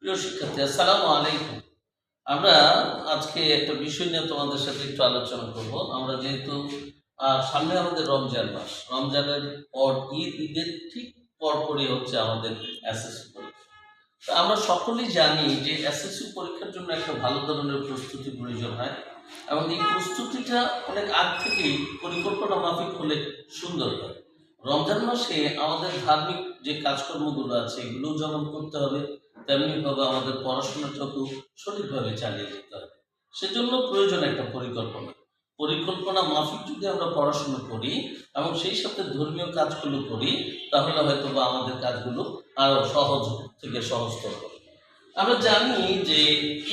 প্রিয় শিক্ষার্থী, আসসালামু আলাইকুম। আমরা আজকে একটা বিষয় নিয়ে তোমাদের সাথে একটু আলোচনা করব। আমরা যেহেতু সামনে আমাদের রমজান মাস, রমজানের পর ঈদের ঠিক পরপরই হচ্ছে আমাদের এসএসসি পরীক্ষা। তো আমরা সকলেই জানি যে এসএসসি পরীক্ষার জন্য একটা ভালো ধরনের প্রস্তুতি প্রয়োজন হয় এবং এই প্রস্তুতিটা অনেক আগ থেকেই পরিকল্পনা মাফিক হলে সুন্দর হয়। রমজান মাসে আমাদের ধার্মিক যে কাজকর্মগুলো আছে এগুলোও যেমন করতে হবে, তেমনিভাবে আমাদের পড়াশোনাটাকেও সঠিকভাবে চালিয়ে যেতে হবে। সেজন্য প্রয়োজন একটা পরিকল্পনা। পরিকল্পনা মাফিক যদি আমরা পড়াশোনা করি এবং সেই সাথে ধর্মীয় কাজগুলো করি, তাহলে হয়তো বা আমাদের কাজগুলো আরো সহজ থেকে সহজতর হবে। আমরা জানি যে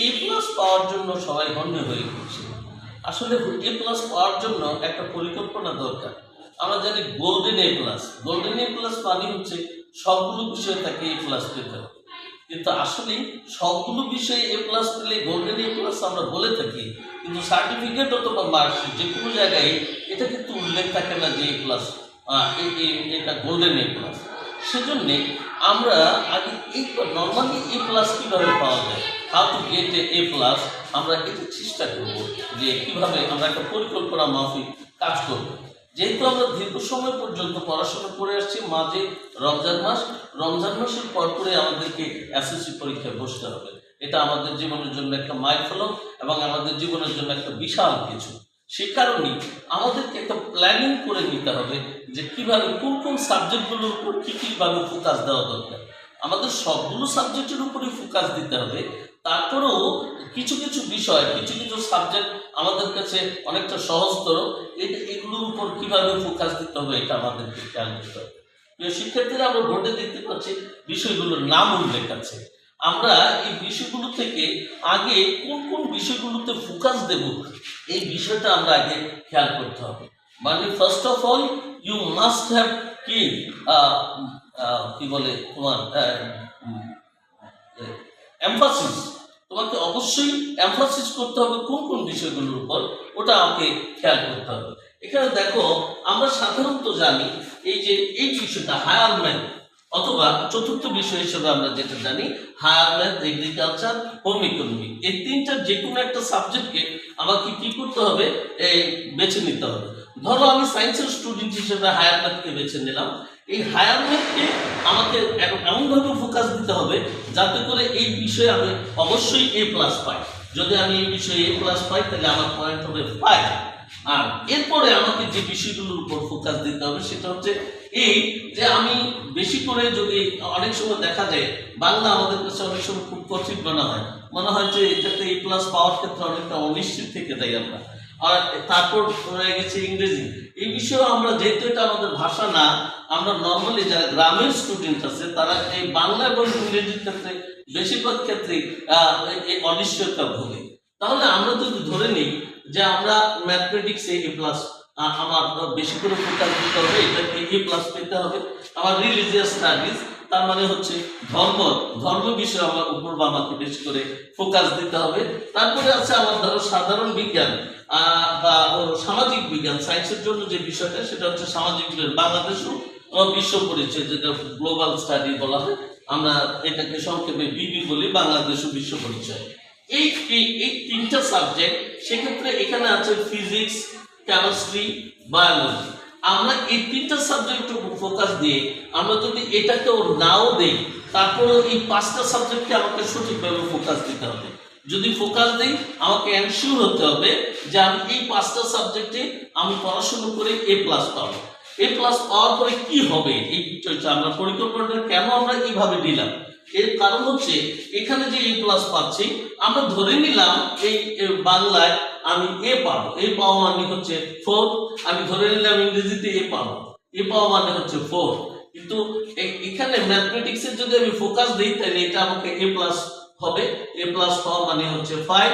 এ প্লাস পাওয়ার জন্য সবাই হন্যে হয়ে পড়ছে। আসলে এ প্লাস পাওয়ার জন্য একটা পরিকল্পনা দরকার। আমরা জানি golden A plus, golden A plus মানে হচ্ছে সবগুলো বিষয় তাকে এ প্লাস পেতে হবে। কিন্তু আসলে সবগুলো বিষয়ে এ প্লাস পেলে গোল্ডেন এ প্লাস আমরা বলে থাকি, কিন্তু সার্টিফিকেট অথবা মার্কশিট যে কোনো জায়গায় এটা কিন্তু উল্লেখ থাকে না যে এ প্লাস, এটা গোল্ডেন এ প্লাস। সেজন্যে আমরা আগে এই নর্মালি এ প্লাস কীভাবে পাওয়া যায়, how to get A plus, আমরা এটা চেষ্টা করব যে কীভাবে আমরা একটা পরিকল্পনা মাফিক কাজ করব। যেহেতু আমরা দীর্ঘ সময় পর্যন্ত পড়াশোনা করে আসছি, মাঝে রমজান মাস, রমজান মাসের পরে আমাদেরকে এসএসসি পরীক্ষায় বসতে হবে। এটা আমাদের জীবনের জন্য একটা মাইলফলক এবং আমাদের জীবনের জন্য একটা বিশাল কিছু। সে কারণেই আমাদেরকে একটা প্ল্যানিং করে নিতে হবে যে কিভাবে কোন কোন সাবজেক্টগুলোর উপর কীভাবে ফোকাস দেওয়া দরকার। আমাদের সবগুলো সাবজেক্টের উপরই ফোকাস দিতে হবে, তারপরেও কিছু কিছু বিষয়, কিছু কিছু সাবজেক্ট আমাদের কাছে অনেকটা সহজতর, এগুলোর উপর কিভাবে ফোকাস দিতে হবে এটা আমাদেরকে খেয়াল করতে হবে। প্রিয় শিক্ষার্থীরা, আমরা বোর্ডে দেখতে পাচ্ছি বিষয়গুলোর নাম উল্লেখ আছে। আমরা এই বিষয়গুলো থেকে আগে কোন কোন বিষয়গুলোতে ফোকাস দেব এই বিষয়টা আমরা আগে খেয়াল করতে হবে। মানে first of all you must have কি বলে তোমার এমফাসিস। তোমাকে অবশ্যই এমফাসিস করতে হবে কোন কোন বিষয়গুলোর উপর, ওটা আমাকে খেয়াল করতে হবে। এখানে দেখো, আমরা সাধারণত জানি এই যে এই বিষয়টা হায়ার ম্যাথ, অথবা চতুর্থ বিষয় হিসেবে আমরা যেটা জানি higher math, agriculture, home economic, এই তিনটার যে কোনো একটা সাবজেক্টকে আমাকে কি করতে হবে, বেছে নিতে হবে। ধরো আমি সায়েন্সের স্টুডেন্ট হিসেবে হায়ার ম্যাথকে বেছে নিলাম। এই হায়ার ম্যাথকে আমাকে এমনভাবে ফোকাস দিতে হবে যাতে করে এই বিষয়ে আমি অবশ্যই এ প্লাস পাই। যদি আমি এই বিষয়ে এ প্লাস পাই তাহলে আমার পয়েন্ট হবে 5। আর এরপরে আমাকে যে বিষয়গুলোর উপর ফোকাস দিতে হবে সেটা হচ্ছে এই যে আমি বেশি করে, যদি অনেক সময় দেখা যায় বাংলা আমাদের কাছে অনেক সময় খুব কঠিন মনে হয় যে এটাতে এ প্লাস পাওয়ার ক্ষেত্রে অনেকটা অনিশ্চিত থেকে যাই আমরা। আর তারপর রয়ে গেছে ইংরেজি। এই বিষয়েও আমরা, যেহেতু এটা আমাদের ভাষা না, আমরা নর্মালি যারা গ্রামের স্টুডেন্ট আছে তারা এই বাংলা এবং ইংরেজির ক্ষেত্রে বেশিরভাগ ক্ষেত্রে এই অনিশ্চয়তা ভোগে। তাহলে আমরা যদি ধরে নিই যে আমরা ম্যাথমেটিক্সে এ প্লাস, আমার বেশি করে ফোকাস দিতে হবে, এটাকে এ প্লাস পেতে হবে। আমার রিলিজিয়াস স্টাডিজ, তার মানে হচ্ছে ধর্ম বিষয়ে আমার উপর বা আমাকে বেশি করে ফোকাস দিতে হবে। তারপরে আছে আমার ধরো সাধারণ বিজ্ঞান বা সামাজিক বিজ্ঞান, সায়েন্সের জন্য যে বিষয়টা সেটা হচ্ছে সামাজিক বিজ্ঞান, বাংলাদেশ ও বিশ্ব পরিচয়, যেটা গ্লোবাল স্টাডি বলা হয়, আমরা এটাকে সংক্ষেপে বিবি বলি, বাংলাদেশ ও বিশ্ব পরিচয়। এই তিনটা সাবজেক্ট, সেক্ষেত্রে এখানে আছে ফিজিক্স, কেমিস্ট্রি, বায়োলজি। আমরা এই তিনটা সাবজেক্টের উপর ফোকাস দিয়ে আমরা যদি এটাকেও নাও দেই, তারপরেও এই 5টা সাবজেক্টকে আমাকে সঠিকভাবে ফোকাস দিতে হবে। যদি ফোকাস দিই, আমাকে এনশিওর হতে হবে যে আমি এই 5টা সাবজেক্টে আমি পড়াশোনা করে এ প্লাস পাবো। এ প্লাস পাওয়ার পরে কি হবে, এই বিষয়টা আমরা পরিকল্পনাটা কেন আমরা এইভাবে দিলাম, এর কারণ হচ্ছে এখানে যে এ প্লাস পাচ্ছি, আমরা ধরে নিলাম এই বাংলায় আমি এ পাবো, এ পাওয়া মানে হচ্ছে 4। আমি ধরে নিলাম ইংরেজিতে এ পাবো, এ পাওয়া মানে হচ্ছে 4। কিন্তু এখানে ম্যাথমেটিক্সের যদি আমি ফোকাস দিই তাহলে এটা আমাকে এ প্লাস হবে, এ প্লাস হওয়া মানে হচ্ছে 5।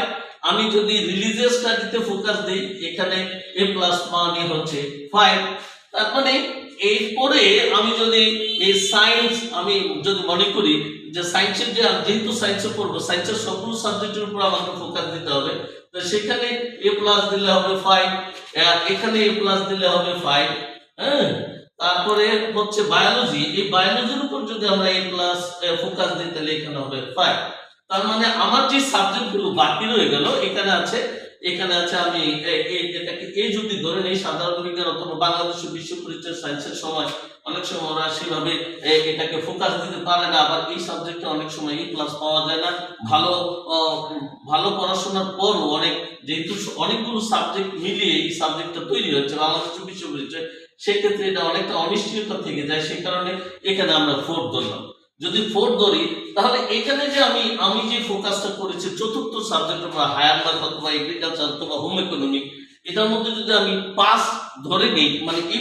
আমি যদি রিলিজিয়াস স্টাডিতে ফোকাস দিই, এখানে এ প্লাস মানে হচ্ছে 5। তার মানে এরপরে আমি যদি এই সায়েন্স, আমি যদি মনে করি যে সায়েন্সের যেহেতু সায়েন্সে পড়বো, সায়েন্সের সবগুলো সাবজেক্টের উপর আমাকে ফোকাস দিতে হবে, তো সেখানে এ প্লাস দিলে হবে 5, এখানে এ প্লাস দিলে হবে 5। হ্যাঁ, তারপরে হচ্ছে বায়োলজি, এই বায়োলজির উপর যদি আমরা এ প্লাস ফোকাস দিই তাহলে এখানে হবে 5। তার মানে আমার যে সাবজেক্টগুলো বাকি রয়ে গেল এখানে আছে আমি এটাকে এই যদি ধরেন এই সাধারণ বিজ্ঞান অথবা বাংলাদেশের বিশ্ব পরিচয় সায়েন্সের সময় অনেক সময় ওরা সেভাবে এটাকে ফোকাস দিতে পারে না, আবার এই সাবজেক্টে অনেক সময় এই ক্লাস পাওয়া যায় না। ভালো ভালো পড়াশোনার পরও যেহেতু অনেকগুলো সাবজেক্ট মিলিয়ে এই সাবজেক্টটা তৈরি হচ্ছে বাংলাদেশের বিশ্ব পরিচয়, সেক্ষেত্রে এটা অনেকটা অনিশ্চয়তা থেকে যায়। সেই কারণে এখানে আমরা 4 ধরলাম। যদি 4 ধরি তাহলে এখানে যে আমি যে ফোকাসটা করেছি চতুর্থ সাবজেক্ট বা হায়ার ম্যাথ অথবা এগ্রিকালচার অথবা হোম ইকোনমিক, এটার মধ্যে যদি আমি 5 ধরে নিই মানে A+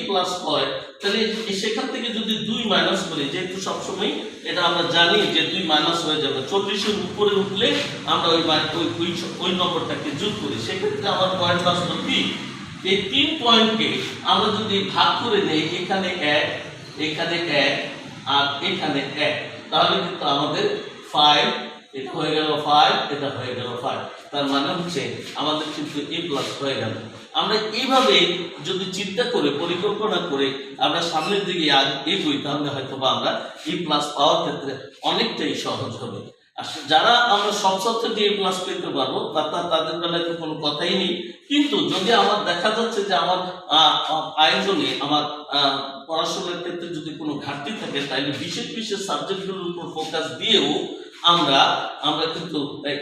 হয়, তাহলে সেখান থেকে যদি 2 মাইনাস করি, যেহেতু সবসময় এটা আমরা জানি যে 2 মাইনাস হয়ে যাবে, 40-এর উপরে উঠলে আমরা ওই নম্বরটাকে যোগ করি। সেক্ষেত্রে আমার পয়েন্ট আসলো কি, এই 3 পয়েন্টকে আমরা যদি ভাগ করে নেই, এখানে 1 এখানে 1 আর এখানে 1, তাহলে কিন্তু আমাদের 5, এটা হয়ে গেল 5, এটা হয়ে গেল 5। তার মানে হচ্ছে আমাদের কিন্তু A+ হয়ে গেল। আমরা এইভাবে যদি চিন্তা করে পরিকল্পনা করে আমরা সামনের দিকে এগোই, তাহলে হয়তো বা আমরা A+ পাওয়ার ক্ষেত্রে অনেকটাই সহজ হবে। আর যারা আমরা সব সাবজেক্টে A+ পেতে পারবো তাদের বেলায় তো কোনো কথাই নেই। কিন্তু যদি আমার দেখা যাচ্ছে যে আমার আয়োজনে আমার পড়াশোনার ক্ষেত্রে যদি কোনো ঘাটতি থাকে, তাহলে বিশেষ সাবজেক্টগুলোর উপর ফোকাস দিয়েও আমরা কিন্তু A+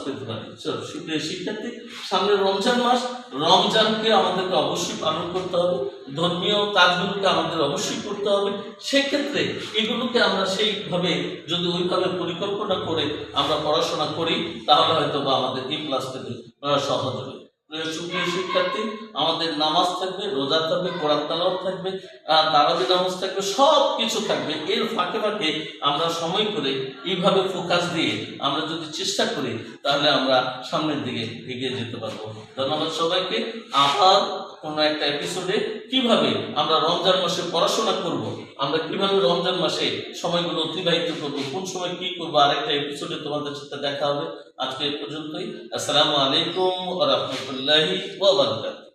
পেতে পারি। সুপ্রিয় শিক্ষার্থী, সামনে রমজান মাস, রমজানকে আমাদেরকে অবশ্যই পালন করতে হবে, ধর্মীয় কাজগুলোকে আমাদের অবশ্যই করতে হবে। সেক্ষেত্রে এগুলোকে আমরা সেইভাবে যদি ওইভাবে পরিকল্পনা করে আমরা পড়াশোনা করি, তাহলে হয়তো বা আমাদের A+ পেতে সহজ হবে। সুপ্রিয় শিক্ষার্থী, আমাদের নামাজ থাকবে, রোজা থাকবে, কোরআন তেলাওয়াত থাকবে, তারাবি নামাজ থাকবে, সব কিছু থাকবে। এর ফাঁকে ফাঁকে আমরা সময় করে এইভাবে ফোকাস দিয়ে আমরা যদি চেষ্টা করি, তাহলে আমরা সামনের দিকে এগিয়ে যেতে পারবো। ধন্যবাদ সবাইকে। আবার কোনো একটা এপিসোডে কিভাবে আমরা রমজান মাসে পড়াশোনা করব, আমরা কিভাবে রমজান মাসে সময়গুলো অতিবাহিত করবো, কোন সময় কি করবো, আরেকটা এপিসোডে তোমাদের সাথে দেখা হবে। আজকে এই পর্যন্তই। আসসালামু আলাইকুম ওয়া রাহমাতুল্লাহি ওয়া বারাকাতুহু।